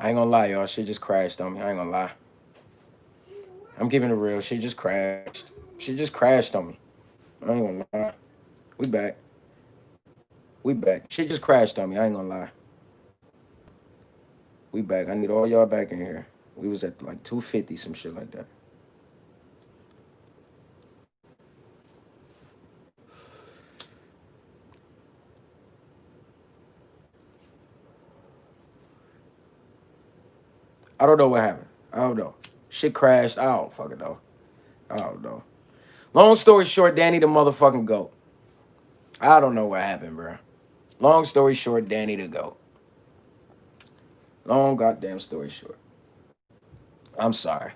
I ain't gonna lie, y'all. Shit just crashed on me. I ain't gonna lie. I'm keeping it real. Shit just crashed. Shit just crashed on me. I ain't gonna lie. We back. We back. Shit just crashed on me. I ain't gonna lie. We back. I need all y'all back in here. We was at like 250, some shit like that. I don't know what happened. I don't know. Shit crashed. I don't fucking know. I don't know. Long story short, Danny the motherfucking goat. I don't know what happened, bro. Long story short, Danny the goat. Long goddamn story short. I'm sorry.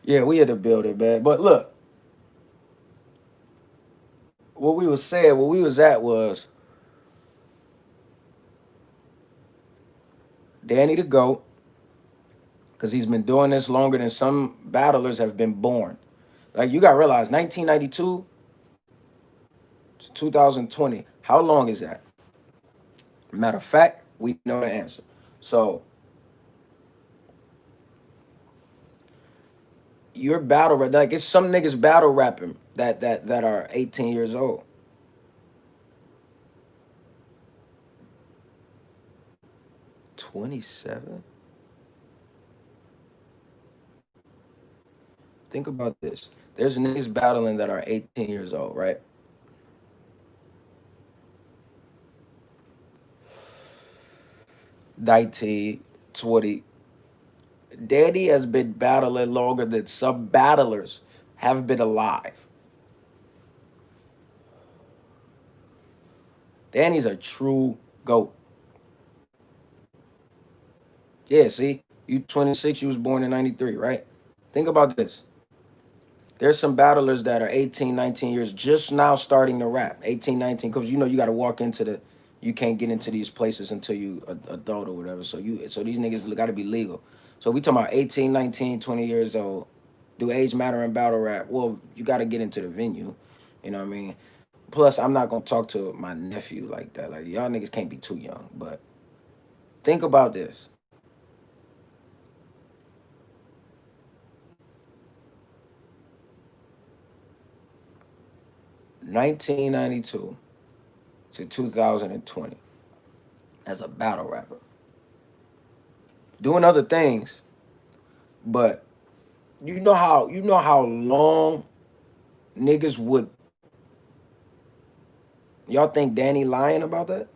Yeah, we had to build it, man. But look, what we was saying, what we was at was Danny the GOAT, because he's been doing this longer than some battlers have been born. Like you gotta realize, 1992 to 2020, how long is that? Matter of fact, we know the answer. So your battle rap, like it's some niggas battle rapping that are 18 years old. 27? Think about this. There's niggas battling that are 18 years old, right? 19, 20. Danny has been battling longer than some battlers have been alive. Danny's a true GOAT. Yeah, see, you 26, you was born in 93, right? Think about this. There's some battlers that are 18, 19 years just now starting to rap. 18, 19, because you know you got to walk into the, you can't get into these places until you adult or whatever. So these niggas got to be legal. So we talking about 18, 19, 20 years old. Do age matter in battle rap? Well, you got to get into the venue. You know what I mean? Plus, I'm not gonna talk to my nephew like that. Like y'all niggas can't be too young. But think about this: 1992 to 2020 as a battle rapper, doing other things. But you know how long niggas would, y'all think Danny lying about that?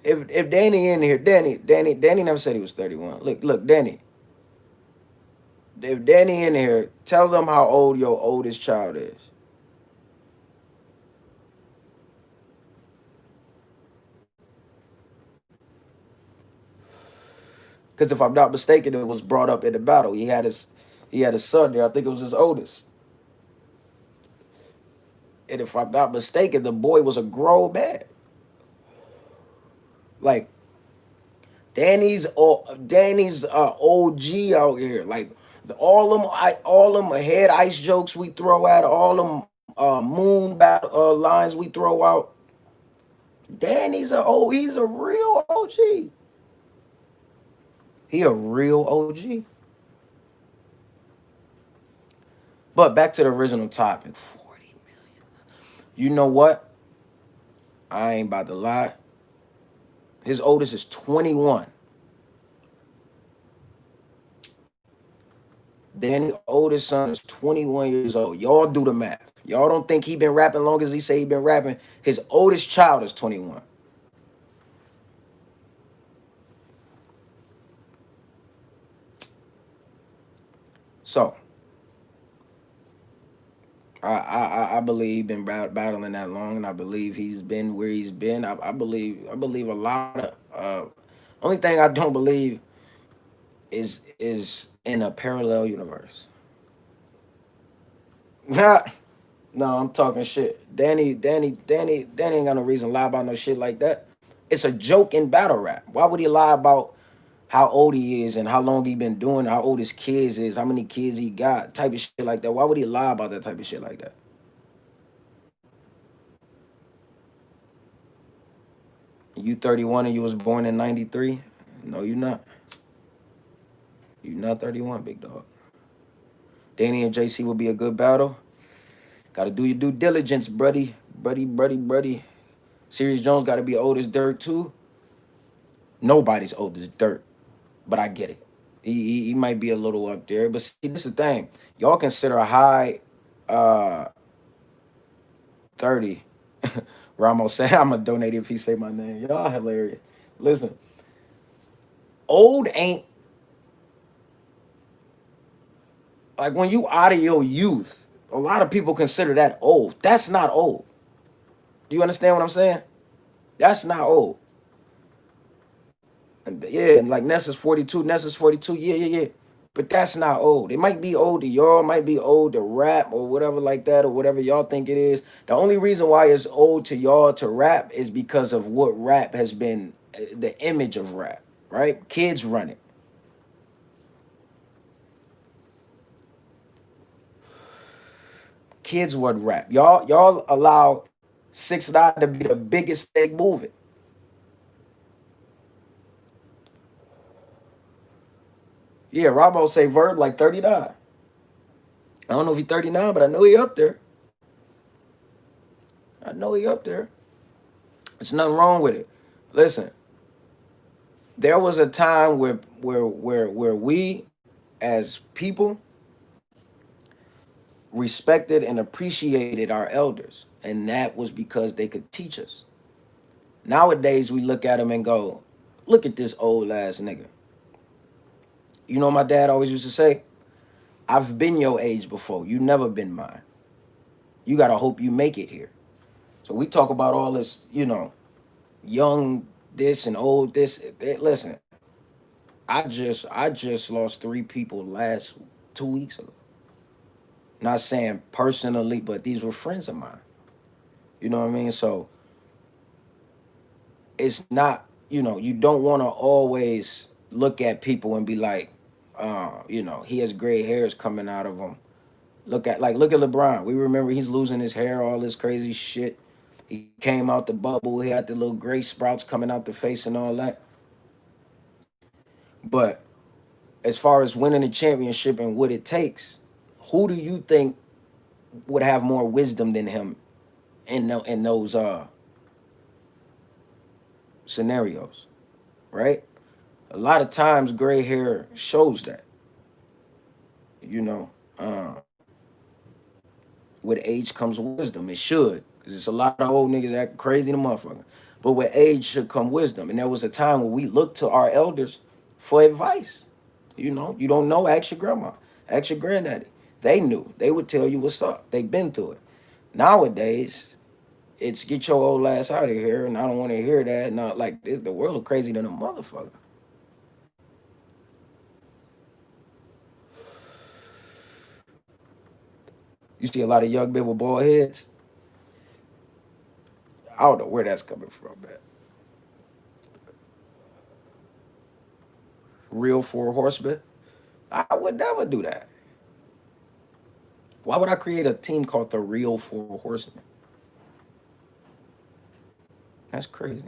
If Danny in here, Danny never said he was 31. Look, Danny. If Danny in here, tell them how old your oldest child is. Because if I'm not mistaken, it was brought up in the battle. He had a son there. I think it was his oldest. And if I'm not mistaken, the boy was a grown man. Like Danny's OG out here. Like all them head ice jokes we throw out, all them moon battle lines we throw out. He's a real OG. He a real OG. But back to the original topic. 40 million. You know what? I ain't about to lie. His oldest is 21. Danny's oldest son is 21 years old. Y'all do the math. Y'all don't think he been rapping long as he say he been rapping? His oldest child is 21. So I believe he been battling that long, and I believe he's been where he's been. I believe a lot of. Only thing I don't believe is in a parallel universe. No, I'm talking shit. Danny ain't got no reason to lie about no shit like that. It's a joke in battle rap. Why would he lie about how old he is and how long he been doing, how old his kids is, how many kids he got, type of shit like that? Why would he lie about that type of shit like that? You 31 and you was born in 93? No, you're not. You're not 31, big dog. Danny and JC will be a good battle. Got to do your due diligence, buddy. Buddy. Serious Jones got to be old as dirt, too. Nobody's old as dirt, but I get it. He might be a little up there. But see, this is the thing. Y'all consider a high uh 30. Ramos say I'm gonna donate if he say my name. Y'all hilarious. Listen, old ain't like when you out of your youth. A lot of people consider that old. That's not old. Do you understand what I'm saying? That's not old. And yeah, and like Nessa's 42. Nessa's 42. Yeah. But that's not old. It might be old to y'all, might be old to rap or whatever like that, or whatever y'all think it is. The only reason why it's old to y'all to rap is because of what rap has been, the image of rap, right? Kids run it. Kids would rap. Y'all allow 6ix9ine to be the biggest thing moving. Yeah, Robo say Verb like 39. I don't know if he 39, but I know he up there. I know he up there. There's nothing wrong with it. Listen, there was a time where we as people respected and appreciated our elders, and that was because they could teach us. Nowadays we look at them and go, look at this old ass nigga. You know, my dad always used to say, I've been your age before, you never been mine. You gotta hope you make it here. So we talk about all this, young this and old this. Listen, I just lost 3 people last 2 weeks ago. Not saying personally, but these were friends of mine. You know what I mean? So it's not, you don't want to always look at people and be like, he has gray hairs coming out of him. Look at LeBron. We remember he's losing his hair, all this crazy shit. He came out the bubble. He had the little gray sprouts coming out the face and all that. But as far as winning a championship and what it takes, who do you think would have more wisdom than him in those scenarios, right? A lot of times, gray hair shows that. You know, uh, with age comes wisdom. It should, because it's a lot of old niggas acting crazy in the motherfucker. But with age should come wisdom, and there was a time when we looked to our elders for advice. You don't know, ask your grandma, ask your granddaddy. They knew. They would tell you what's up. They've been through it. Nowadays, it's get your old ass out of here, and I don't want to hear that. Not like the world crazy than a motherfucker. You see a lot of young men with bald heads. I don't know where that's coming from, man. Real four horsemen. I would never do that. Why would I create a team called the Real Four Horsemen? That's crazy.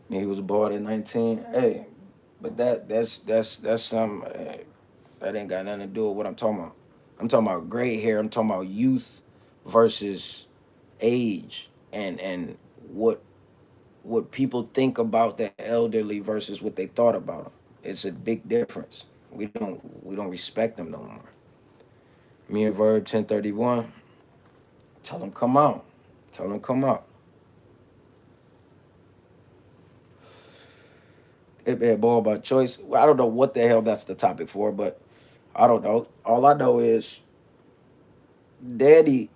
He was bald at 19. Hey, but that's some that ain't got nothing to do with what I'm talking about. I'm talking about gray hair. I'm talking about youth versus age and what what people think about the elderly versus what they thought about them. It's a big difference. We don't respect them no more. Me and Verb 1031. Tell them come out. Tell them come out. It be a ball by choice. Well, I don't know what the hell that's the topic for, but I don't know. All I know is Daddy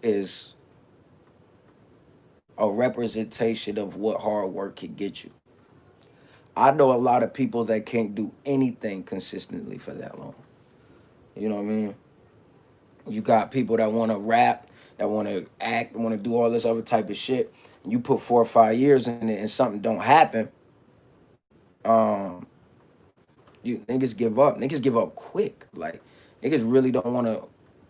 is a representation of what hard work can get you. I know a lot of people that can't do anything consistently for that long. You know what I mean? You got people that want to rap, that want to act, want to do all this other type of shit. You put 4 or 5 years in it and something don't happen. Um, you niggas give up. Niggas give up quick. Like niggas really don't want to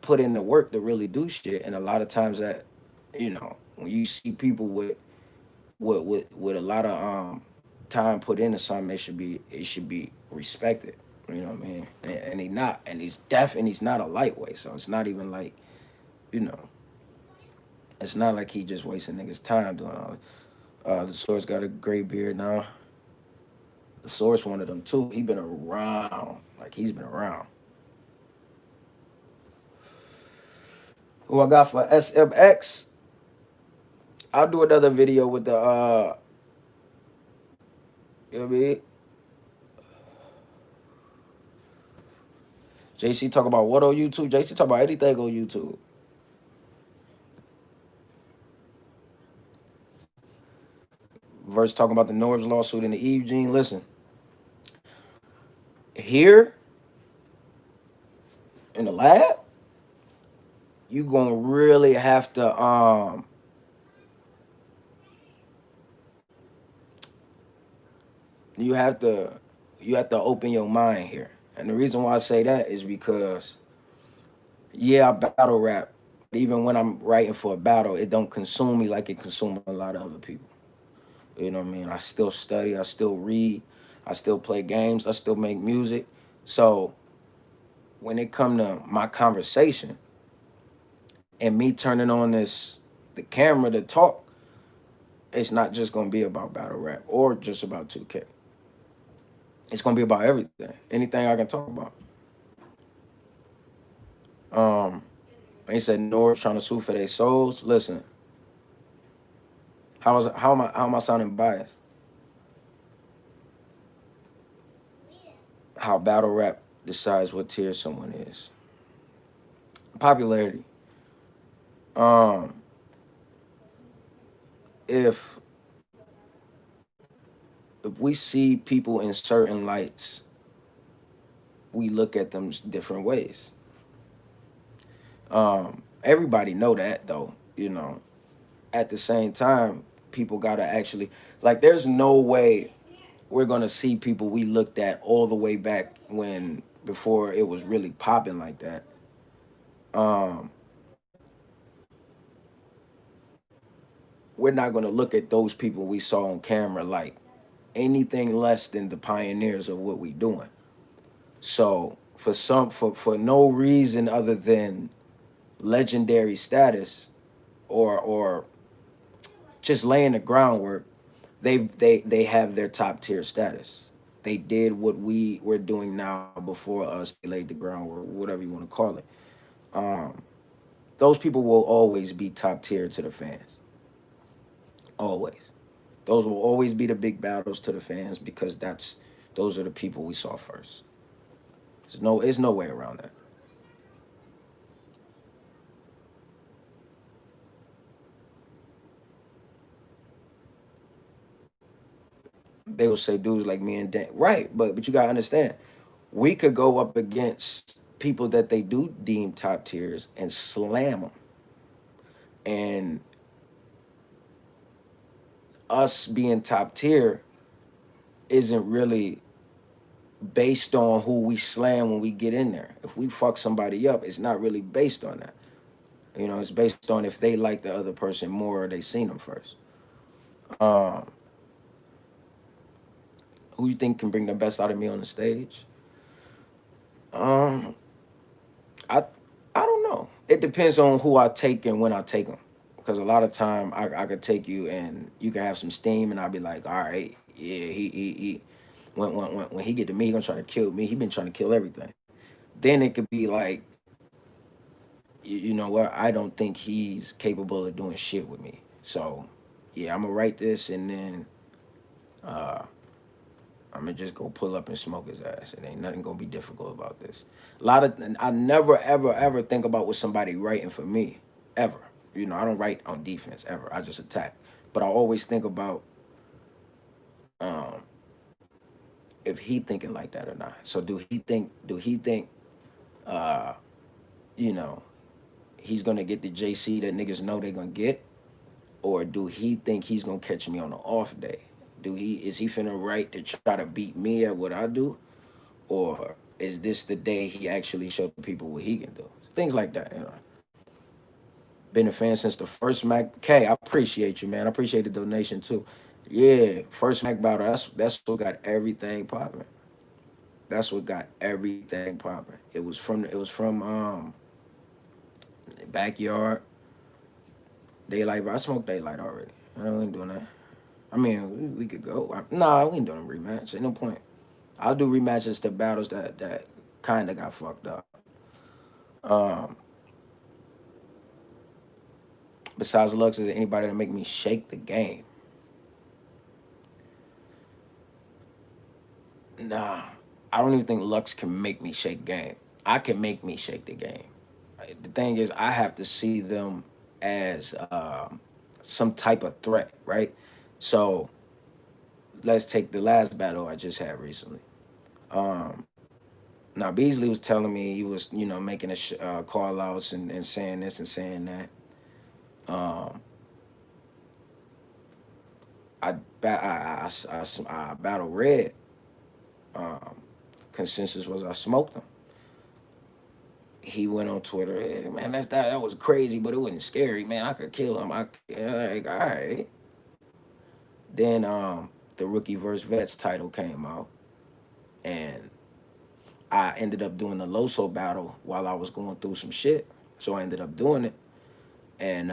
put in the work to really do shit. And a lot of times that, when you see people with a lot of time put into something, it should be respected. You know what I mean? And he not, and he's not a lightweight. So it's not even like, you know, it's not like he just wasting niggas time doing all it. The source got a gray beard now. The source one of them too. He been around, like he's been around. Who I got for SMX? I'll do another video with the you know what I mean? JC talk about what on YouTube? JC talk about anything on YouTube. Verse talking about the Norbs lawsuit and the Eve Jean. Listen, here in the lab, you gonna really have to you have to you have to open your mind here. And the reason why I say that is because yeah, I battle rap. Even when I'm writing for a battle, it don't consume me like it consumes a lot of other people. You know what I mean? I still study, I still read, I still play games, I still make music. So when it come to my conversation and me turning on the camera to talk, it's not just gonna be about battle rap or just about 2K. It's gonna be about everything, anything I can talk about. Um, he said North trying to sue for their souls. Listen, how am I sounding biased? How battle rap decides what tier someone is. Popularity. Um, if if we see people in certain lights, we look at them different ways. Everybody know that though, At the same time, people gotta actually like. There's no way we're gonna see people we looked at all the way back when before it was really popping like that. Um, we're not gonna look at those people we saw on camera like anything less than the pioneers of what we doing. So for no reason other than legendary status or just laying the groundwork, they have their top tier status. They did what we were doing now before us. They laid the groundwork, whatever you want to call it. Um, those people will always be top tier to the fans. Always. Those will always be the big battles to the fans because those are the people we saw first. There's no way around that. They will say dudes like me and Dan, right? But you gotta understand, we could go up against people that they do deem top tiers and slam them, and us being top tier isn't really based on who we slam when we get in there. If we fuck somebody up, it's not really based on that. It's based on if they like the other person more or they seen them first. Um, who you think can bring the best out of me on the stage? Um, I I don't know. It depends on who I take and when I take them. Because a lot of time I could take you and you can have some steam and I'll be like, all right, yeah, he when he get to me, he gonna try to kill me. He been trying to kill everything. Then it could be like, you know what? I don't think he's capable of doing shit with me. So yeah, I'm gonna write this and then uh, I'm gonna just go pull up and smoke his ass. It ain't nothing gonna be difficult about this. I never ever ever think about what somebody writing for me ever. I don't write on defense ever. I just attack. But I always think about um, if he thinking like that or not. So do he think uh, you know he's gonna get the JC that niggas know they gonna get, or do he think he's gonna catch me on an off day? Is he finna write to try to beat me at what I do, or is this the day he actually showed the people what he can do? things like that. Been a fan since the first Mac. K, I appreciate you, man. I appreciate the donation too. Yeah, first Mac battle. That's what got everything popping. That's what got everything popping. It was from backyard daylight. Bro, I smoked daylight already. I ain't doing that. I mean, we could go. Nah, we ain't doing a rematch. Ain't no point. I'll do rematches to battles that kind of got fucked up. Um, besides Lux, is there anybody that make me shake the game? Nah, I don't even think Lux can make me shake game. I can make me shake the game. The thing is, I have to see them as some type of threat, right? So let's take the last battle I just had recently. Um, Now Beasley was telling me he was, making call outs and saying this and saying that. Um, I battle red. Um, Consensus was I smoked him. He went on Twitter, hey, man, that was crazy, but it wasn't scary, man. I could kill him. Like, all right. Then the rookie versus vets title came out, and I ended up doing the Loso battle while I was going through some shit. So I ended up doing it, and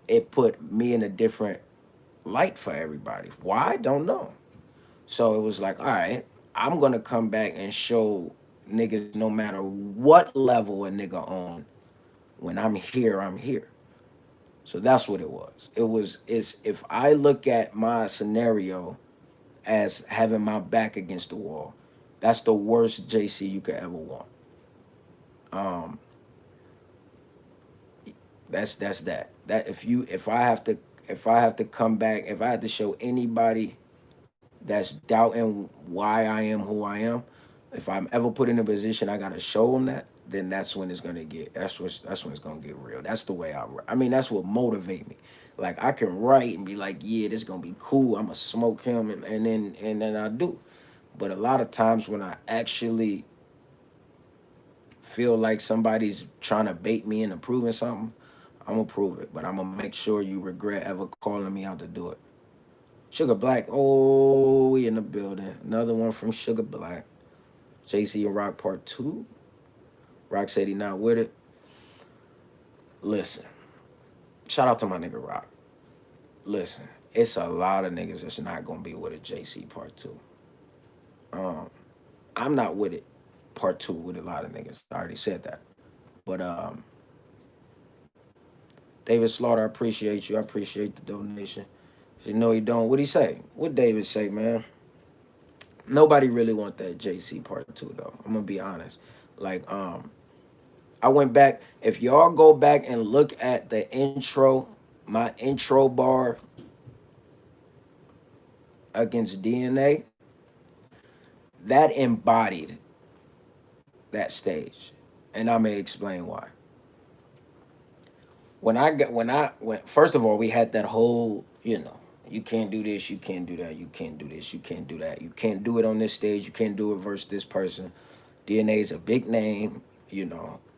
it put me in a different light for everybody. Why? Don't know. So it was like, all right, I'm gonna come back and show niggas no matter what level a nigga on, when I'm here, I'm here. So that's what it was. It's if I look at my scenario as having my back against the wall, that's the worst JC you could ever want. Um, that's that. That if I have to come back, if I have to show anybody that's doubting why I am who I am, if I'm ever put in a position I gotta show them that, then that's when it's gonna get real. That's the way I mean, that's what motivate me. Like I can write and be like, yeah, this is gonna be cool. I'm gonna smoke him, and then I do. But a lot of times when I actually feel like somebody's trying to bait me into proving something, I'm gonna prove it. But I'm gonna make sure you regret ever calling me out to do it. Sugar Black, oh, we in the building. Another one from Sugar Black. JC and Rock Part 2. Rock said he not with it. Listen, shout out to my nigga Rock. Listen, it's a lot of niggas that's not gonna be with it JC Part 2. Um, I'm not with it Part 2 with a lot of niggas. I already said that. But David Slaughter, I appreciate you. I appreciate the donation. You know he don't. What he say? What David say, man? Nobody really want that JC Part 2 though. I'm gonna be honest. Like, I went back. If y'all go back and look at the intro, my intro bar against DNA, that embodied that stage. And I may explain why. When first of all, we had that whole, you can't do this, you can't do that, you can't do this, you can't do that, you can't do it on this stage, you can't do it versus this person. DNA is a big name,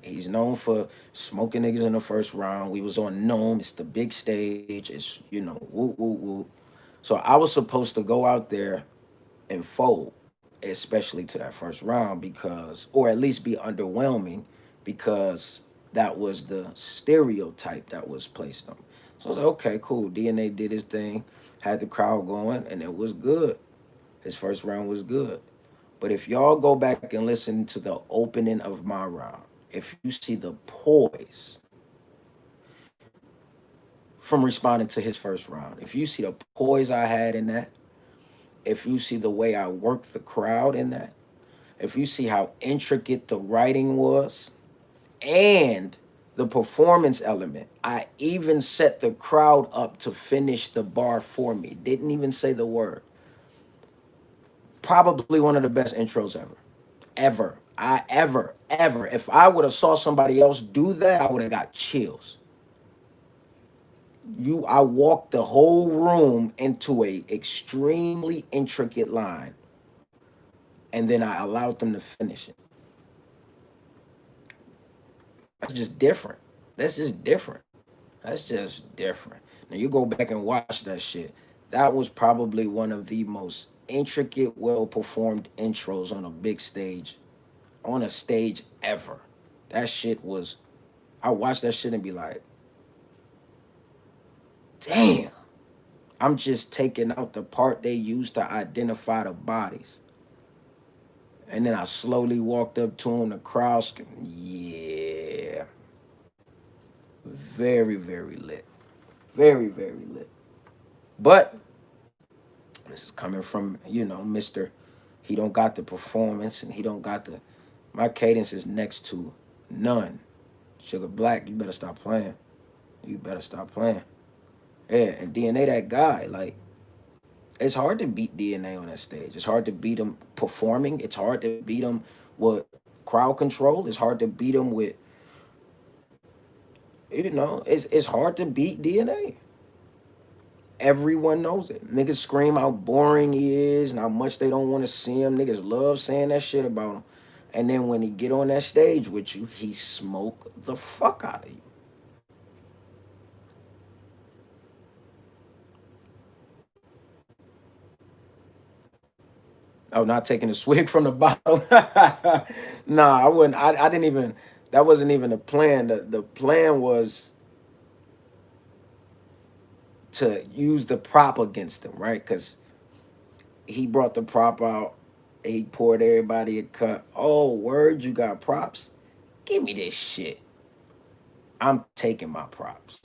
He's known for smoking niggas in the first round. We was on Gnome. It's the big stage. It's, woo, woo, woo. So I was supposed to go out there and fold, especially to that first round or at least be underwhelming because that was the stereotype that was placed on. So I was like, okay, cool. DNA did his thing, had the crowd going, and it was good. His first round was good. But if y'all go back and listen to the opening of my round, if you see the poise from responding to his first round, if you see the poise I had in that, if you see the way I worked the crowd in that, if you see how intricate the writing was and the performance element, I even set the crowd up to finish the bar for me. Didn't even say the word. Probably one of the best intros ever. Ever. If I would have saw somebody else do that, I would have got chills. I walked the whole room into a extremely intricate line, and then I allowed them to finish it. That's just different. That's just different. That's just different. Now you go back and watch that shit. That was probably one of the most intricate, well performed intros on a big stage, on a stage ever. That shit was. I watched that shit and be like, damn. I'm just taking out the part they used to identify the bodies. And then I slowly walked up to him. The crowd, yeah, very, very lit. Very, very lit. But this is coming from, Mr. He don't got the performance and he don't got the. My cadence is next to none. Sugar Black, you better stop playing. You better stop playing. Yeah, and DNA that guy, like, it's hard to beat DNA on that stage. It's hard to beat him performing. It's hard to beat him with crowd control. It's hard to beat him with, it's hard to beat DNA. Everyone knows it. Niggas scream how boring he is and how much they don't want to see him. Niggas love saying that shit about him. And then when he get on that stage with you, he smoke the fuck out of you. Oh, not taking a swig from the bottle. Nah, I wouldn't. I didn't even. That wasn't even the plan. The plan was to use the prop against him, right? Because he brought the prop out. He poured everybody a cut. Oh, word, you got props? Give me this shit. I'm taking my props.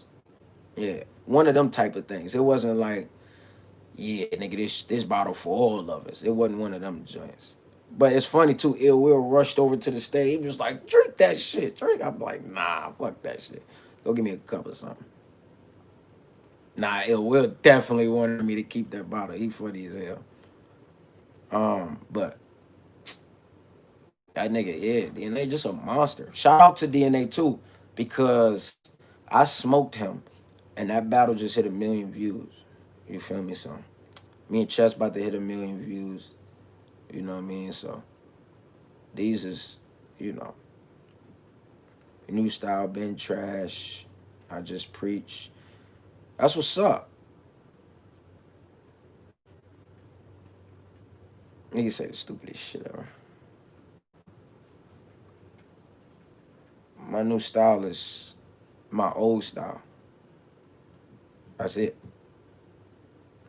Yeah, one of them type of things. It wasn't like, yeah, nigga, this bottle for all of us. It wasn't one of them joints. But it's funny too. Ill Will rushed over to the stage. He was like, "Drink that shit, drink." I'm like, "Nah, fuck that shit. Go give me a cup or something." Nah, Ill Will definitely wanted me to keep that bottle. He funny as hell. But that nigga, yeah, DNA just a monster. Shout out to DNA too, because I smoked him, and that battle just hit 1 million views. You feel me? So me and Chess about to hit 1 million views. You know what I mean? So these is, you know, new style been trash. I just preach. That's what's up. Nigga say the stupidest shit ever. My new style is my old style. That's it.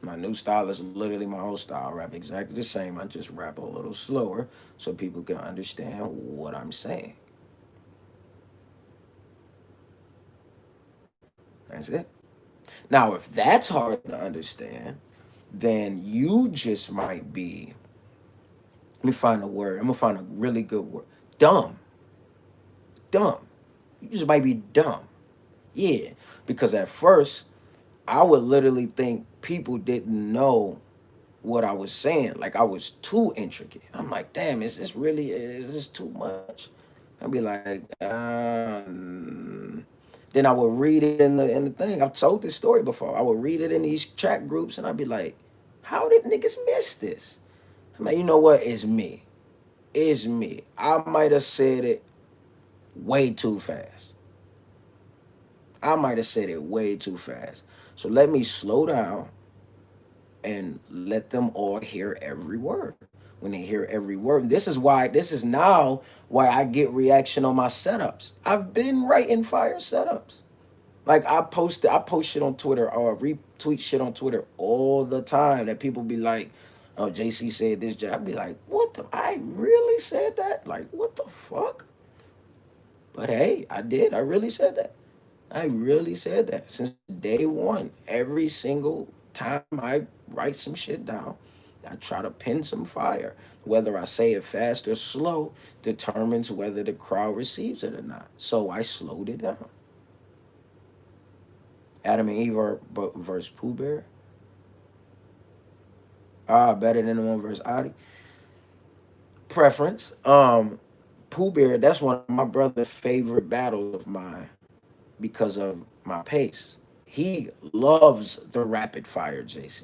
My new style is literally my old style. I rap exactly the same. I just rap a little slower so people can understand what I'm saying. That's it. Now, if that's hard to understand, then you just might be. Let me find a word. I'm gonna find a really good word. Dumb. Dumb. You just might be dumb. Yeah. Because at first, I would literally think people didn't know what I was saying. Like I was too intricate. I'm like, damn, is this too much? I'd be like, then I would read it in the thing. I've told this story before. I would read it in these chat groups and I'd be like, how did niggas miss this? I'm like, you know what? It's me. It's me. I might have said it way too fast. I might have said it way too fast. So let me slow down and let them all hear every word. When they hear every word, this is now why I get reaction on my setups. I've been writing fire setups. Like I post shit on Twitter or retweet shit on Twitter all the time that people be like, "Oh, JC said this." I'd be like, "What the? I really said that? Like, what the fuck?" But hey, I did. I really said that. I really said that since day one. Every single time I write some shit down, I try to pin some fire. Whether I say it fast or slow determines whether the crowd receives it or not. So I slowed it down. Adam and Eve are versus Pooh Bear. Ah, better than the one versus Adi. Preference. Pooh Bear, that's one of my brother's favorite battles of mine because of my pace. He loves the rapid fire, JC,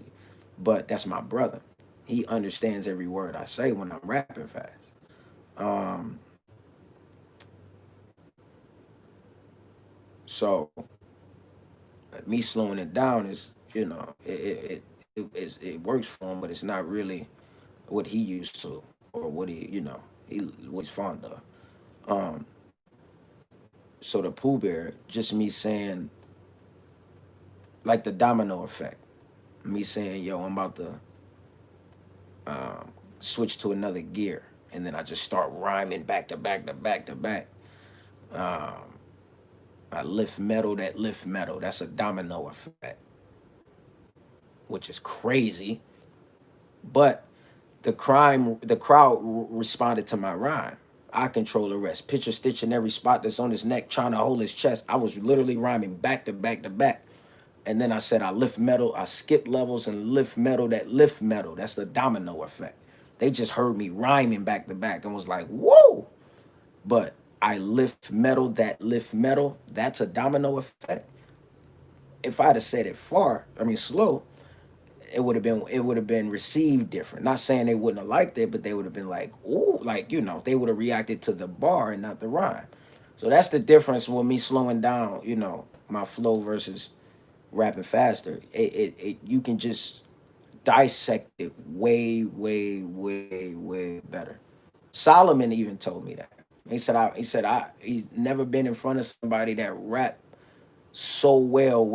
but that's my brother. He understands every word I say when I'm rapping fast. Um, So me slowing it down is, it works for him, but it's not really what he used to, or what he what he's fond of. Um, so the Pooh Bear, just me saying, like the domino effect. Me saying, yo, I'm about to um, switch to another gear, and then I just start rhyming back to back to back to back. Um, I lift metal that lift metal. That's a domino effect, which is crazy. But the crowd responded to my rhyme. I control the rest. Picture stitching every spot that's on his neck, trying to hold his chest. I was literally rhyming back to back to back. And then I said I lift metal, I skip levels and lift metal that lift metal. That's the domino effect. They just heard me rhyming back to back and was like, whoa. But I lift metal that lift metal. That's a domino effect. If I'd have said it slow, it would have been received different. Not saying they wouldn't have liked it, but they would have been like, ooh, like, they would have reacted to the bar and not the rhyme. So that's the difference with me slowing down, my flow versus rapping faster. It you can just dissect it way, way, way, way better. Solomon even told me that. He's never been in front of somebody that rap so well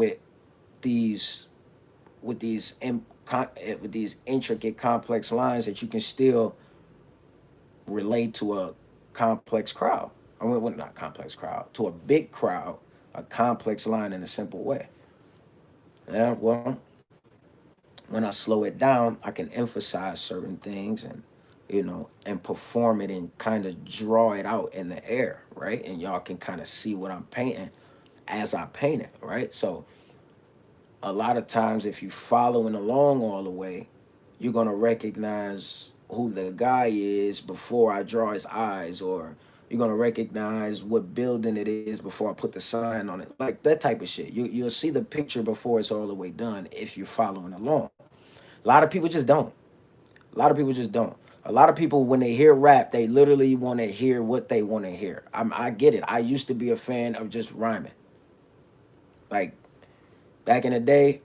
these with these intricate complex lines that you can still relate to a complex crowd. I mean, well, not complex crowd, to a big crowd, a complex line in a simple way. Yeah, well, when I slow it down, I can emphasize certain things and and perform it and kind of draw it out in the air, right? And y'all can kind of see what I'm painting as I paint it, right? So a lot of times, if you following along all the way, you're gonna recognize who the guy is before I draw his eyes, or you're gonna recognize what building it is before I put the sign on it, like that type of shit. You'll see the picture before it's all the way done if you're following along. A lot of people just don't. A lot of people just don't. A lot of people, when they hear rap, they literally want to hear what they want to hear. I get it. I used to be a fan of just rhyming, like back in the day.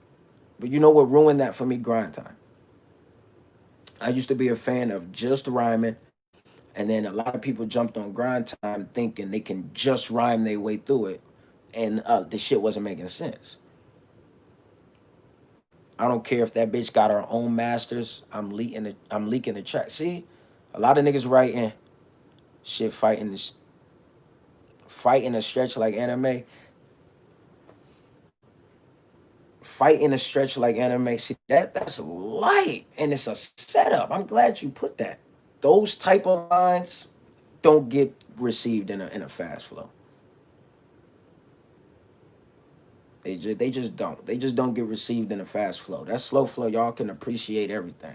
But you know what ruined that for me? Grind time. I used to be a fan of just rhyming, and then a lot of people jumped on grind time thinking they can just rhyme their way through it, and the shit wasn't making sense. I don't care if that bitch got her own masters. I'm leaking the track. See, a lot of niggas writing shit, fighting a stretch like anime, fighting a stretch like anime. See, that's light, and it's a setup. I'm glad you put that. Those type of lines don't get received in a fast flow. They just don't. They just don't get received in a fast flow. That slow flow, y'all can appreciate everything.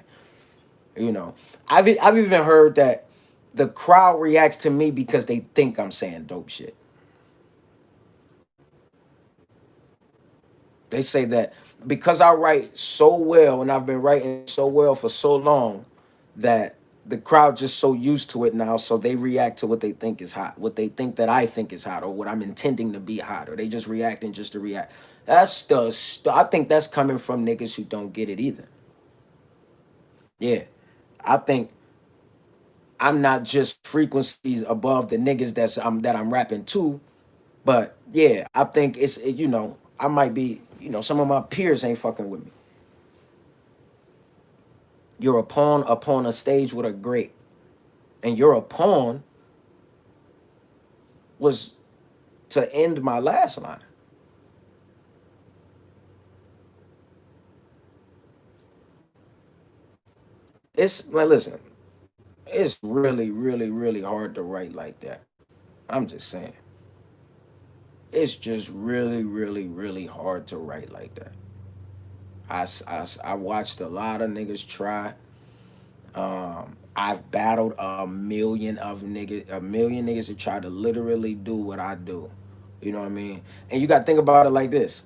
You know, I've even heard that the crowd reacts to me because they think I'm saying dope shit. They say that because I write so well and I've been writing so well for so long that the crowd just so used to it now, so they react to what they think is hot, what they think that I think is hot, or what I'm intending to be hot, or they just reacting just to react. I think that's coming from niggas who don't get it either. Yeah, I think I'm not just frequencies above the niggas that I'm rapping to, but yeah, I think I might be, some of my peers ain't fucking with me. You're a pawn upon a stage with a great, and you're a pawn was to end my last line. It's like, listen, it's really, really, really hard to write like that. I'm just saying, it's just really, really, really hard to write like that. I watched a lot of niggas try. I've battled a million niggas that try to literally do what I do. You know what I mean? And you got to think about it like this.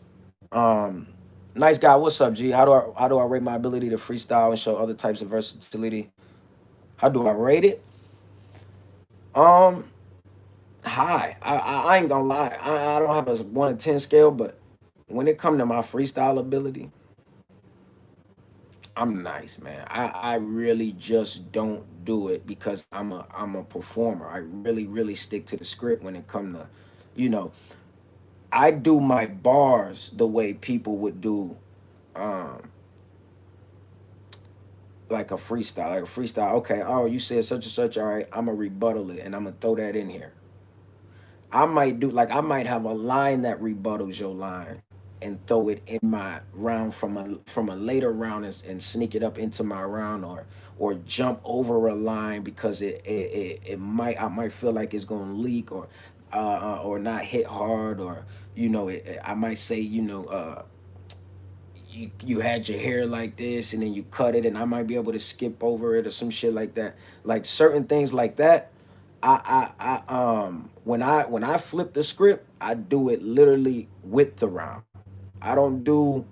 Um, Nice guy, what's up, G? How do I rate my ability to freestyle and show other types of versatility? How do I rate it? Um, high. I ain't gonna lie. I don't have a 1 to 10 scale, but when it come to my freestyle ability, I'm nice, man. I really just don't do it because I'm a performer. I really stick to the script when it come to, you know, I do my bars the way people would do um like a freestyle. Like a freestyle, okay, oh you said such and such, all right, I'm gonna rebuttal it and I'm gonna throw that in here. I might do like I might have a line that rebuttals your line and throw it in my round from a later round and sneak it up into my round or jump over a line because it might I might feel like it's gonna leak or not hit hard or I might say you had your hair like this and then you cut it and I might be able to skip over it or some shit like that. Like certain things like that. When I flip the script, I do it literally with the round. I don't do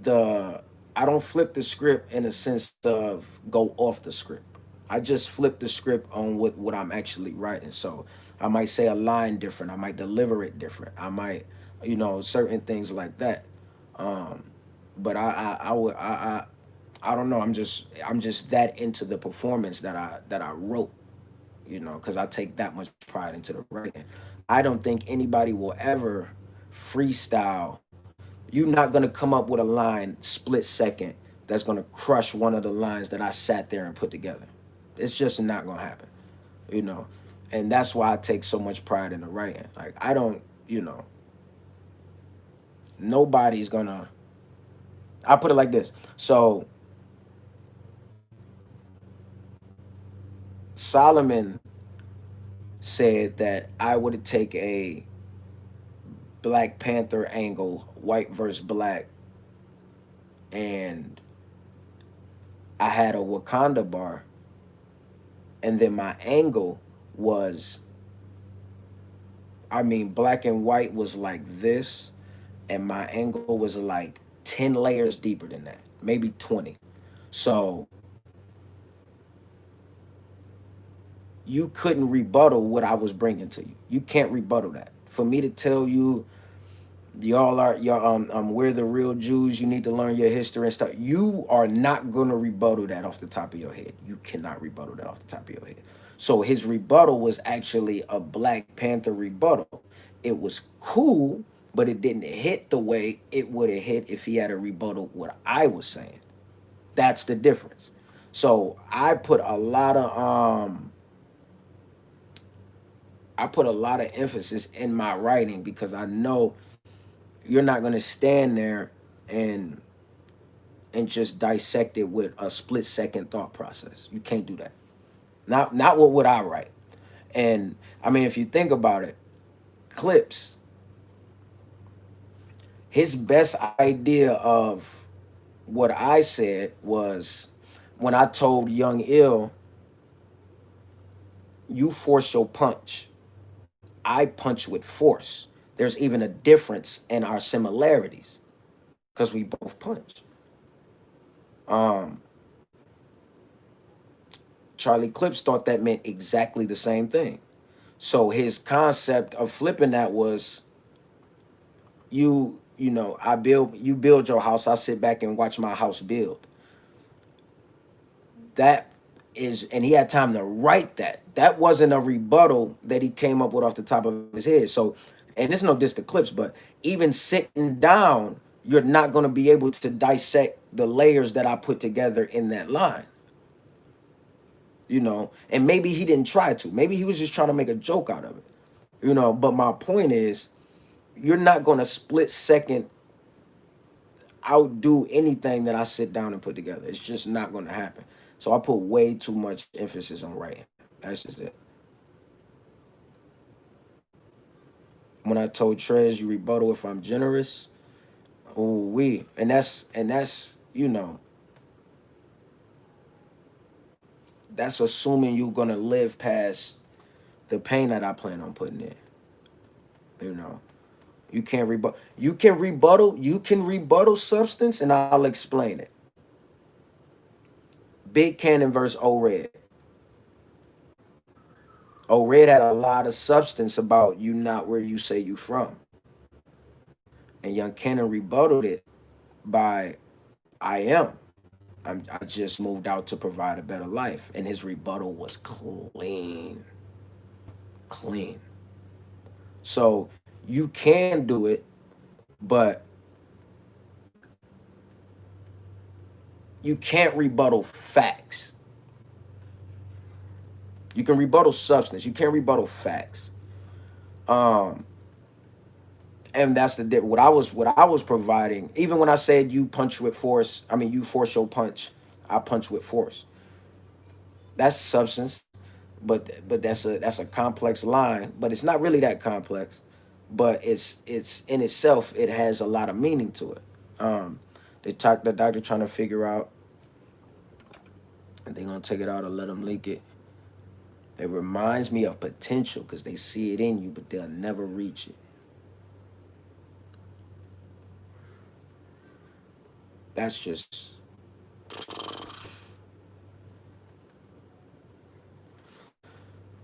the I don't flip the script in a sense of go off the script. I just flip the script on what I'm actually writing. So I might say a line different. I might deliver it different. I might, certain things like that. Um, but I don't know. I'm just that into the performance that I wrote. Because I take that much pride into the writing. I don't think anybody will ever freestyle. You're not gonna come up with a line split second that's gonna crush one of the lines that I sat there and put together. It's just not gonna happen, you know. And that's why I take so much pride in the writing. Like I don't, nobody's gonna. I put it like this. So Solomon said that I would take a Black Panther angle, white versus black, and I had a Wakanda bar, and then my angle was, I mean, black and white was like this, and my angle was like 10 layers deeper than that, maybe 20. So you couldn't rebuttal what I was bringing to you. You can't rebuttal that. For me to tell you y'all we're the real Jews. You need to learn your history and stuff. You are not gonna rebuttal that off the top of your head. You cannot rebuttal that off the top of your head. So his rebuttal was actually a Black Panther rebuttal. It was cool, but it didn't hit the way it would have hit if he had a rebuttal what I was saying. That's the difference. So I put a lot of emphasis in my writing because I know you're not going to stand there and just dissect it with a split second thought process. You can't do that. Not with what I write. And I mean, if you think about it, Clips, his best idea of what I said was when I told Young Ill, you force your punch. I punch with force. There's even a difference in our similarities because we both punch. Um, Charlie Clips thought that meant exactly the same thing. So his concept of flipping that was you build your house, I sit back and watch my house build. That is, and he had time to write that. That wasn't a rebuttal that he came up with off the top of his head. So, and it's no diss to Clips, but even sitting down, you're not going to be able to dissect the layers that I put together in that line. And maybe he didn't try to. Maybe he was just trying to make a joke out of it. But my point is, you're not going to split second outdo anything that I sit down and put together. It's just not going to happen. So I put way too much emphasis on writing. That's just it. When I told Trez, you rebuttal if I'm generous. Oh, and that's that's assuming you're gonna live past the pain that I plan on putting in. You know, you can't rebut. You can rebuttal. You can rebuttal substance, and I'll explain it. Big Cannon versus O Red. Oh, Red had a lot of substance about you not where you say you from. And Young Cannon rebutted it by I am. I just moved out to provide a better life. And his rebuttal was clean. Clean. So you can do it, but you can't rebuttal facts. You can rebuttal substance. You can't rebuttal facts. Um, and that's the what I was providing. Even when I said you punch with force, I mean you force your punch. I punch with force. That's substance, but that's a complex line. But it's not really that complex. But it's in itself. It has a lot of meaning to it. The doctor trying to figure out, and they gonna take it out or let them leak it. It reminds me of potential because they see it in you, but they'll never reach it. That's just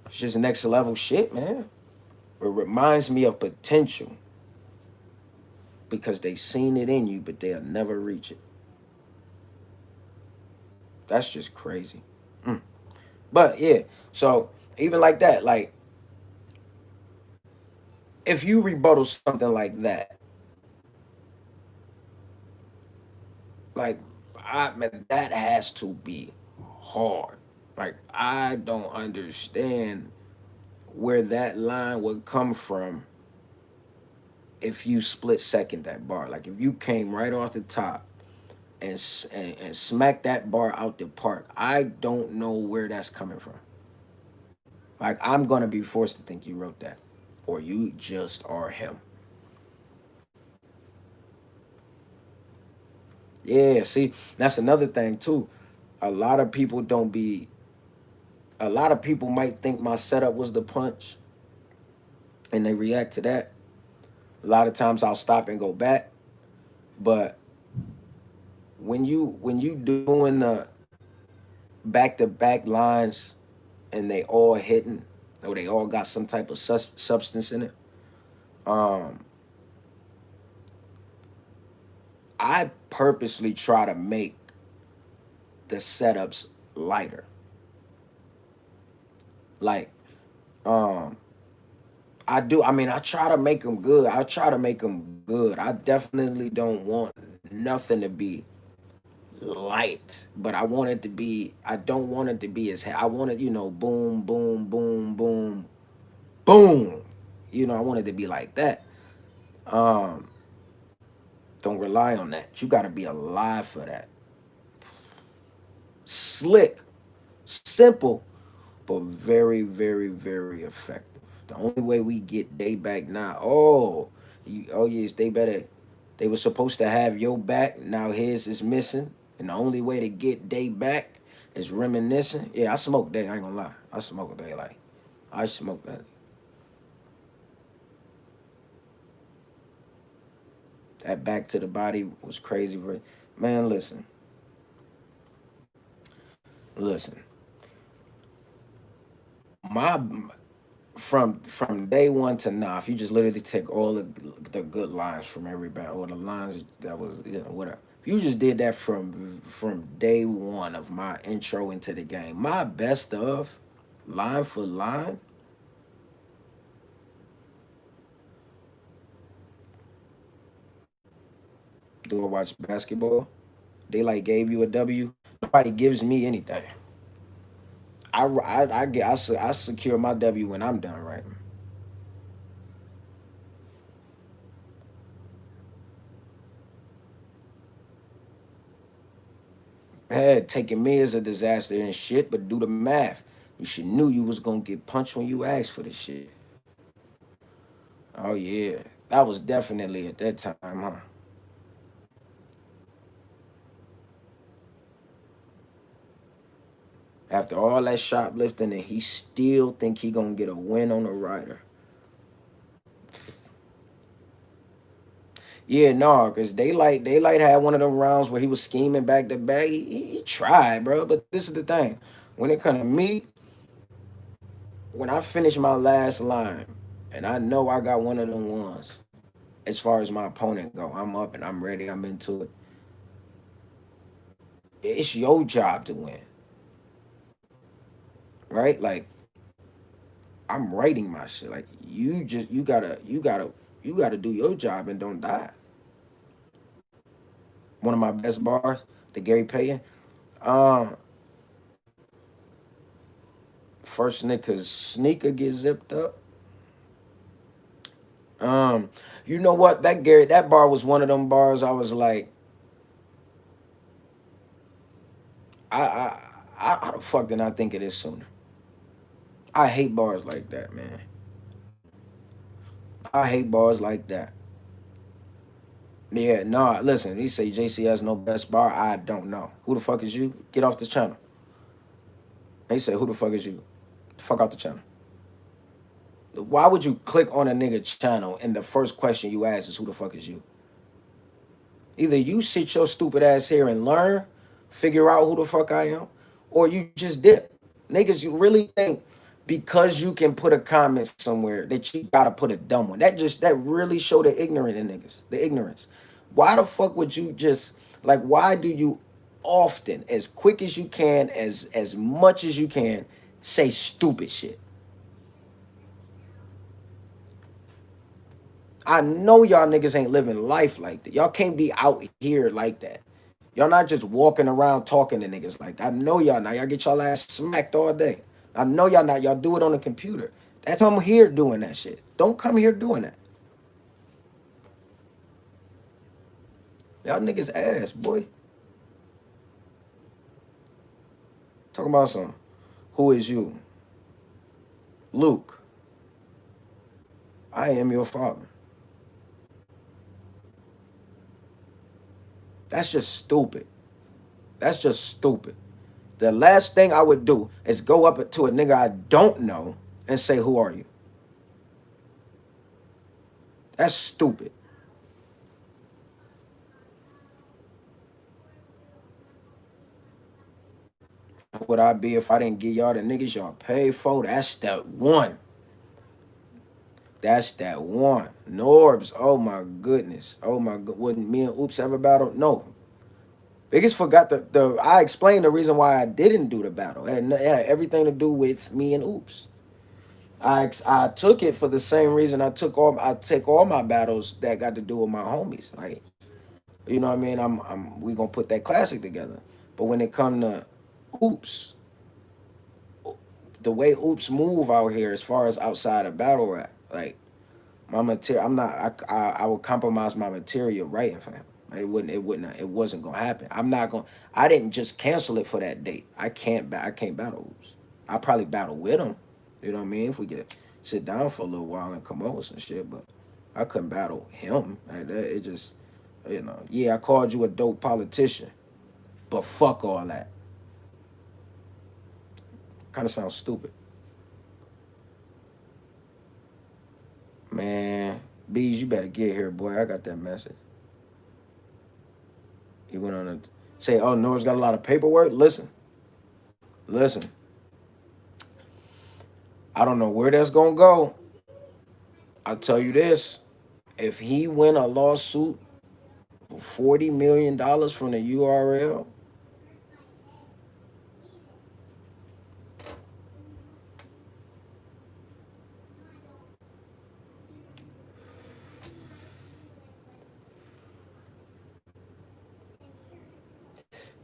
it's just next level shit, man. It reminds me of potential because they seen it in you, but they'll never reach it. That's just crazy. Mm. But yeah, so even like that, like if you rebuttal something like that, like I man, that has to be hard. Like I don't understand where that line would come from if you split second that bar. Like if you came right off the top and smacked that bar out the park, I don't know where that's coming from. Like I'm gonna be forced to think you wrote that, or you just are him. Yeah, see, that's another thing too. A lot of people don't be. A lot of people might think my setup was the punch, and they react to that. A lot of times I'll stop and go back, but when you doing the back to back lines and they all hitting or they all got some type of substance in it, um, I purposely try to make the setups lighter. Like, um, I do. I mean, I try to make them good. I try to make them good. I definitely don't want nothing to be light, but I want it to be. I don't want it to be as. I want it, boom, boom, boom, boom, boom. I want it to be like that. Um, don't rely on that. You got to be alive for that. Slick, simple, but very, very, very effective. The only way we get day back now, oh yes, they better. They were supposed to have your back. Now his is missing, and the only way to get day back is reminiscing. Yeah, I smoke day. I ain't gonna lie. I smoke day. Like I smoke that. That back to the body was crazy. Man, listen. My from day one to now, if you just literally take all the good lines from everybody, or the lines that was whatever. If you just did that from day one of my intro into the game, my best of line for line. Do I watch basketball? They like gave you a W. Nobody gives me anything. I secure my W when I'm done right. Had taking me as a disaster and shit, but do the math. You should knew you was gonna get punched when you asked for the shit. Oh yeah, that was definitely at that time, huh? After all that shoplifting, and he still think he gonna get a win on the rider. Yeah, no, cause Daylight had one of them rounds where he was scheming back to back. He tried, bro. But this is the thing: when it come to me, when I finish my last line, and I know I got one of them ones, as far as my opponent go, I'm up and I'm ready. I'm into it. It's your job to win, right? Like I'm writing my shit. Like you gotta do your job and don't die. One of my best bars, the Gary Payton. Um, First nigga's sneaker get zipped up. Um, you know what? That bar was one of them bars. I was like, I, I, how the fuck did I think of this sooner? I hate bars like that, man. I hate bars like that. Yeah, nah. Listen, he say JC has no best bar. I don't know. Who the fuck is you? Get off this channel. He said, who the fuck is you? Get the fuck out the channel. Why would you click on a nigga channel and the first question you ask is who the fuck is you? Either you sit your stupid ass here and learn, figure out who the fuck I am, or you just dip. Niggas, you really think because you can put a comment somewhere that you gotta put a dumb one. That really show the ignorant in niggas, the ignorance. Why the fuck would you just like why do you often, as quick as you can, as much as you can, say stupid shit? I know y'all niggas ain't living life like that. Y'all can't be out here like that. Y'all not just walking around talking to niggas like that. I know y'all not. Y'all get y'all ass smacked all day. I know y'all not. Y'all do it on the computer. That's why I'm here doing that shit. Don't come here doing that. Y'all niggas ass, boy. Talking about some. Who is you? Luke. I am your father. That's just stupid. That's just stupid. The last thing I would do is go up to a nigga I don't know and say, who are you? That's stupid. Would I be if I didn't get y'all the niggas y'all pay for? That's that one. That's that one. Norbs. Oh my goodness. Oh my god. Wouldn't me and Oops ever battle? No. Biggest forgot the I explained the reason why I didn't do the battle. It had everything to do with me and Oops. I took it for the same reason I take all my battles that got to do with my homies. Like, you know what I mean? We gonna put that classic together. But when it come to Oops, the way Oops move out here as far as outside of battle rap, like my material, I'm not. I would compromise my material writing for him. It wasn't gonna happen. I'm not gonna. I didn't just cancel it for that date. I can't battle Oops. I probably battle with him. You know what I mean? If we get sit down for a little while and come up with some shit, but I couldn't battle him. Like that, it just, Yeah, I called you a dope politician, but fuck all that. Kind of sounds stupid, man. Bees, you better get here, boy. I got that message. He went on to say, "Oh, Noah's got a lot of paperwork." Listen. I don't know where that's gonna go. I'll tell you this: if he win a lawsuit for $40 million from the URL,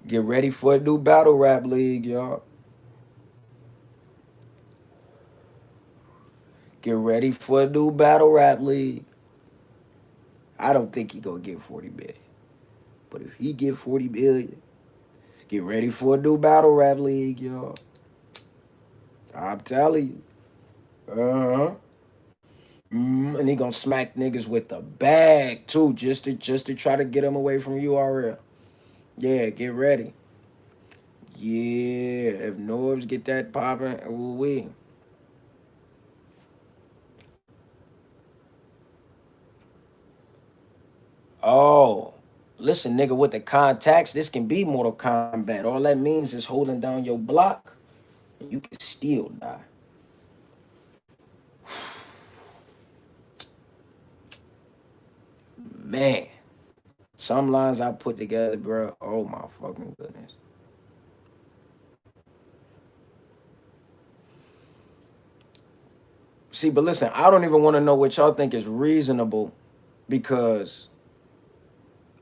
get ready for a new battle rap league, y'all. Get ready for a new battle rap league. I don't think he gonna get 40 million, but if he get 40 million, get ready for a new battle rap league, y'all. I'm telling you. Uh huh. And he gonna smack niggas with the bag too, just to try to get them away from URL. Yeah, get ready. Yeah, if Norbs get that popping, ooh we. Oh, listen, nigga, with the contacts, this can be Mortal Kombat. All that means is holding down your block, and you can still die. Man, some lines I put together, bro. Oh my fucking goodness. See, but listen, I don't even want to know what y'all think is reasonable because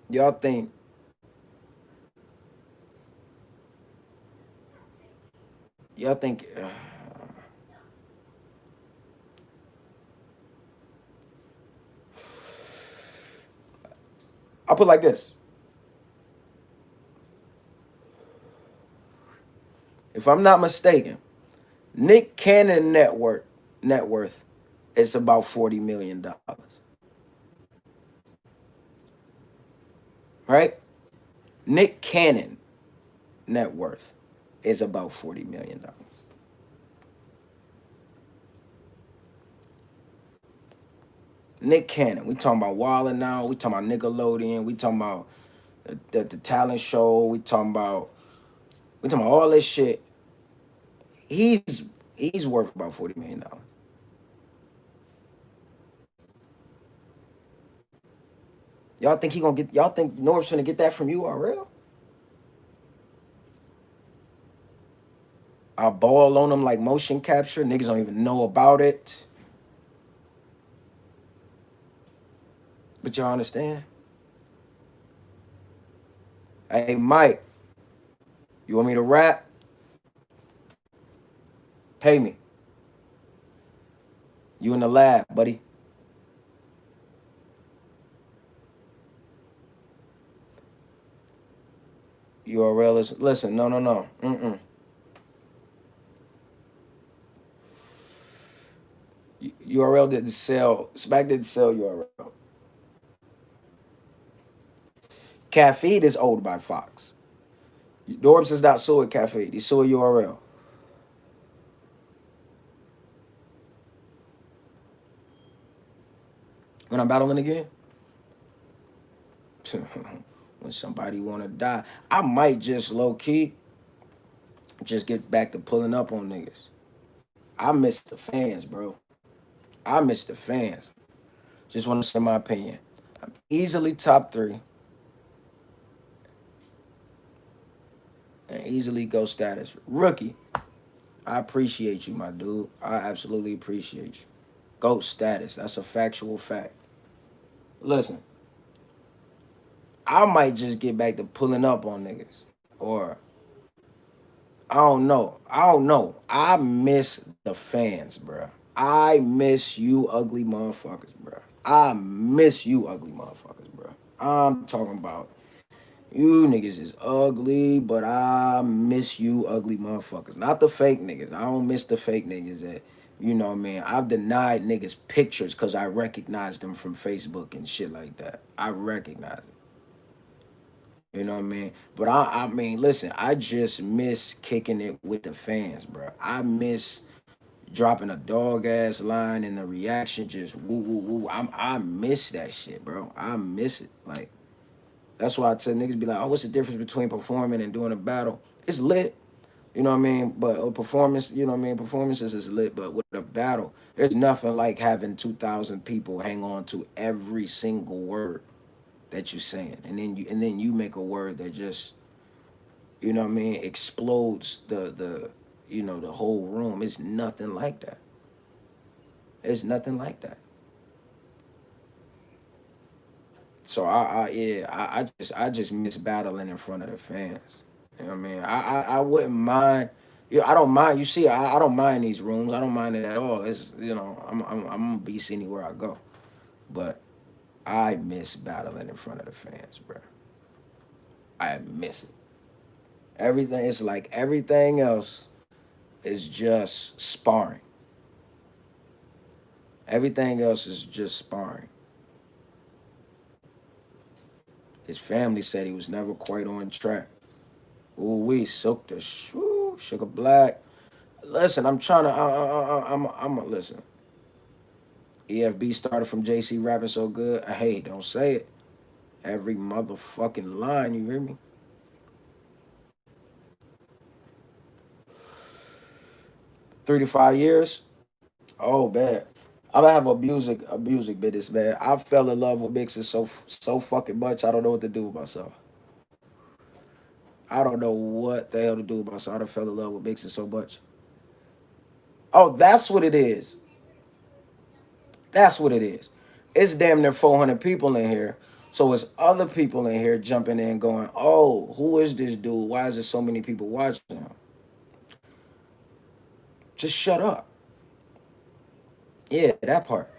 y'all think y'all think I'll put it like this. If I'm not mistaken, Nick Cannon net worth is about $40 million. Right? Nick Cannon net worth is about $40 million. Nick Cannon. We talking about Wildin' now. We talking about Nickelodeon. We talking about the talent show. We talking about all this shit. He's he's worth about $40 million. Y'all think he gonna get? Y'all think North's gonna get that from you, or real? I ball on him like motion capture. Niggas don't even know about it. But y'all understand? Hey, Mike, you want me to rap? Pay me. You in the lab, buddy. URL is listen. No, no, no. URL didn't sell. Smack didn't sell URL. Caffeine is owned by Fox. Dorbs is not suing Caffeine. He's suing URL. When I'm battling again, when somebody want to die, I might just low key just get back to pulling up on niggas. I miss the fans, bro. I miss the fans. Just want to say my opinion. I'm easily top three and easily go status. Rookie, I appreciate you, my dude. I absolutely appreciate you. GOAT status. That's a factual fact. Listen, I might just get back to pulling up on niggas. Or I don't know. I don't know. I miss the fans, bro. I miss you ugly motherfuckers, bro. I miss you ugly motherfuckers, bro. I'm talking about you niggas is ugly, but I miss you ugly motherfuckers. Not the fake niggas. I don't miss the fake niggas that, you know what I mean? I've denied niggas pictures because I recognize them from Facebook and shit like that. I recognize it. You know what I mean? But I mean, listen, I just miss kicking it with the fans, bro. I miss dropping a dog ass line and the reaction just woo woo woo. I miss that shit, bro. I miss it. Like that's why I tell niggas be like, oh, what's the difference between performing and doing a battle? It's lit. You know what I mean? But a performance, you know what I mean? Performances is lit, but with a battle, there's nothing like having 2,000 people hang on to every single word that you're saying. And then you make a word that just, you know what I mean, explodes the whole room. It's nothing like that. It's nothing like that. So I just miss battling in front of the fans. You know what I mean? I wouldn't mind. Yeah, I don't mind. You see, I don't mind these rooms. I don't mind it at all. It's I'm a beast anywhere I go. But I miss battling in front of the fans, bro. I miss it. Everything is like everything else is just sparring. Everything else is just sparring. His family said he was never quite on track. Ooh, we soaked the sugar black. Listen, I'm trying to. I'm listen. EFB started from JC rapping so good. Hey, don't say it. Every motherfucking line, you hear me? 3 to 5 years. Oh, bad. I'm gonna have a music business, man. I fell in love with mixing so fucking much. I don't know what to do with myself. I don't know what the hell to do with myself. I done fell in love with mixing so much. Oh, that's what it is. That's what it is. It's damn near 400 people in here. So it's other people in here jumping in going, oh, who is this dude? Why is there so many people watching him? Just shut up. Yeah, that part.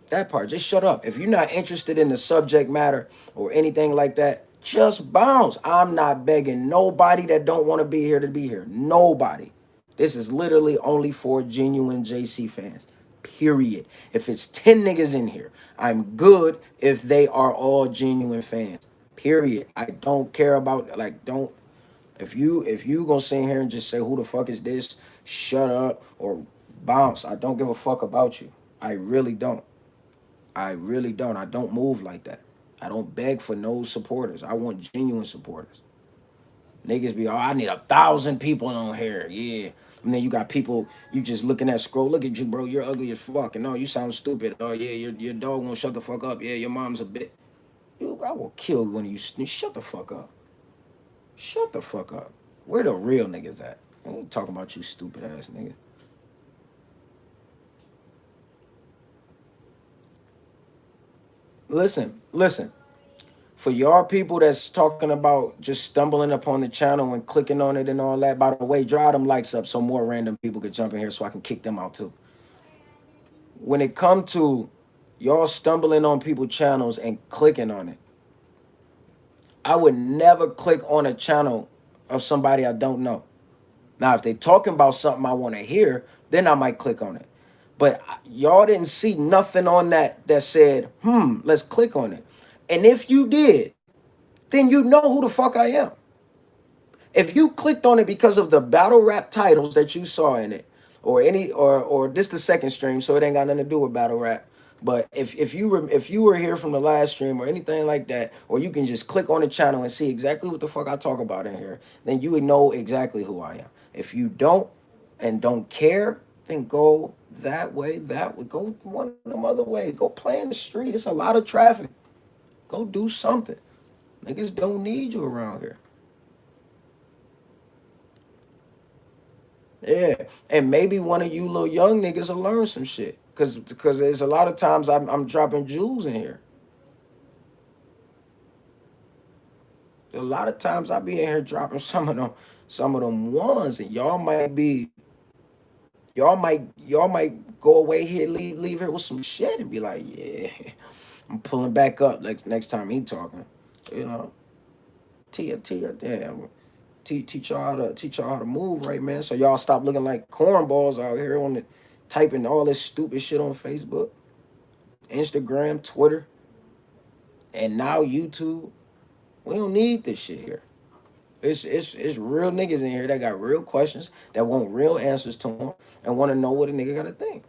That part. Just shut up. If you're not interested in the subject matter or anything like that, just bounce. I'm not begging nobody that don't want to be here to be here. Nobody. This is literally only for genuine JC fans. Period. If it's 10 niggas in here, I'm good if they are all genuine fans. Period. I don't care about like don't if you gonna sit here and just say who the fuck is this, shut up or bounce. I don't give a fuck about you. I really don't. I really don't. I don't move like that. I don't beg for no supporters. I want genuine supporters. Niggas be, oh, I need 1,000 people on here. Yeah. And then you got people, you just looking at scroll. Look at you, bro. You're ugly as fuck. And no, you sound stupid. Oh, yeah, your dog won't shut the fuck up. Yeah, your mom's a bit. You, I will kill one of you. Shut the fuck up. Shut the fuck up. Where the real niggas at? I ain't talking about you stupid ass nigga. Listen. For y'all people that's talking about just stumbling upon the channel and clicking on it and all that, by the way, draw them likes up so more random people could jump in here so I can kick them out too. When it come to y'all stumbling on people channels and clicking on it, I would never click on a channel of somebody I don't know. Now, if they talking about something I want to hear, then I might click on it. But y'all didn't see nothing on that said, let's click on it. And if you did, then you know who the fuck I am. If you clicked on it because of the battle rap titles that you saw in it, or any or this the second stream, so it ain't got nothing to do with battle rap. But if you were here from the last stream or anything like that, or you can just click on the channel and see exactly what the fuck I talk about in here, then you would know exactly who I am. If you don't and don't care, then go that way, go one of them other ways. Go play in the street. It's a lot of traffic. Go do something. Niggas don't need you around here. Yeah, and maybe one of you little young niggas will learn some shit. Cause there's a lot of times I'm dropping jewels in here. A lot of times I be in here dropping some of them ones, and y'all might go away here, leave here with some shit and be like, yeah, I'm pulling back up next time he talking. You know, Tia, damn. Teach y'all how to move right, man. So y'all stop looking like cornballs out here on the typing all this stupid shit on Facebook, Instagram, Twitter, and now YouTube. We don't need this shit here. It's real niggas in here that got real questions that want real answers to them and want to know what a nigga got to think.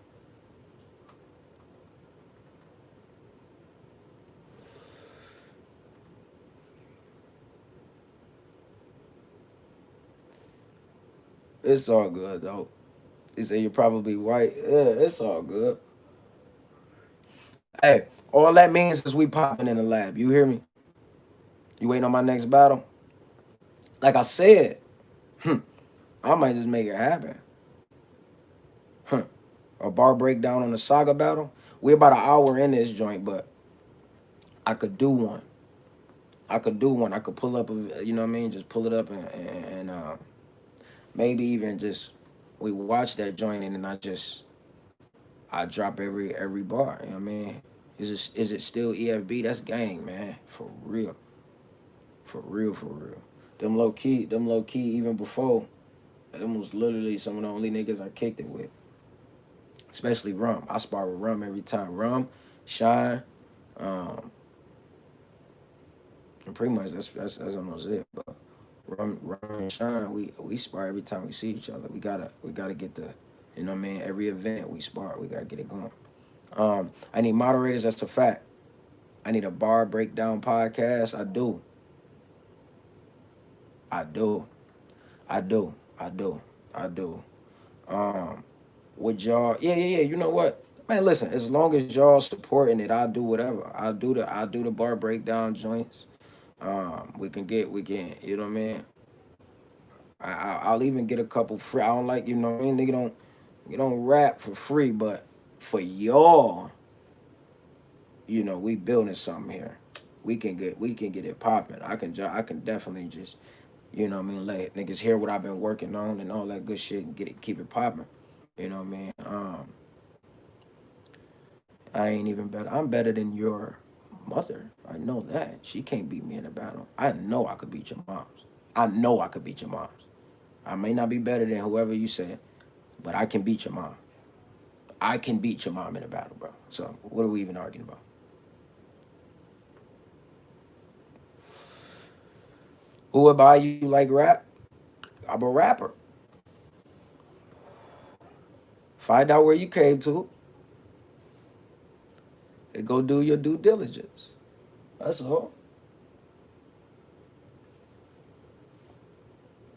It's all good though. They say you're probably white. Yeah, it's all good. Hey, all that means is we popping in the lab. You hear me? You waiting on my next battle? Like I said, I might just make it happen. Huh. A bar breakdown on the saga battle. We're about an hour in this joint, but I could do one. I could do one. I could pull up, you know what I mean? Just pull it up and maybe even just we watch that joint and then I drop every bar. You know what I mean? Is it still EFB? That's gang, man. For real. For real, for real. Them low key, even before, them was literally some of the only niggas I kicked it with. Especially Rum. I spar with Rum every time. Rum, Shine, um, and pretty much that's almost it. But Rum and Shine, we spar every time we see each other. We gotta get the, you know what I mean. Every event we spar, we gotta get it going. I need moderators. That's a fact. I need a bar breakdown podcast. I do. I do. I do. I do. I do. Um, would y'all? Yeah, yeah, yeah. You know what? Man, listen, as long as y'all supporting it, I'll do whatever. I'll do the bar breakdown joints. You know what I mean? I'll even get a couple free. I don't like, you know what I mean? Nigga don't, you don't rap for free, but for y'all, we building something here. We can get it popping. I can definitely just, what I mean, let niggas hear what I've been working on and all that good shit and keep it popping. You know what I mean? I ain't even better. I'm better than your mother. I know that. She can't beat me in a battle. I know I could beat your moms. I know I could beat your moms. I may not be better than whoever you said, but I can beat your mom. I can beat your mom in a battle, bro. So what are we even arguing about? Who would buy you like rap? I'm a rapper. Find out where you came to and go do your due diligence. That's all.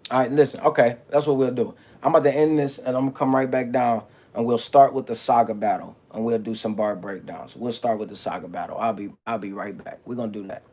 All right, listen. Okay, that's what we'll do. I'm about to end this, and I'm gonna come right back down, and we'll start with the saga battle, and we'll do some bar breakdowns. We'll start with the saga battle. I'll be right back. We're gonna do that.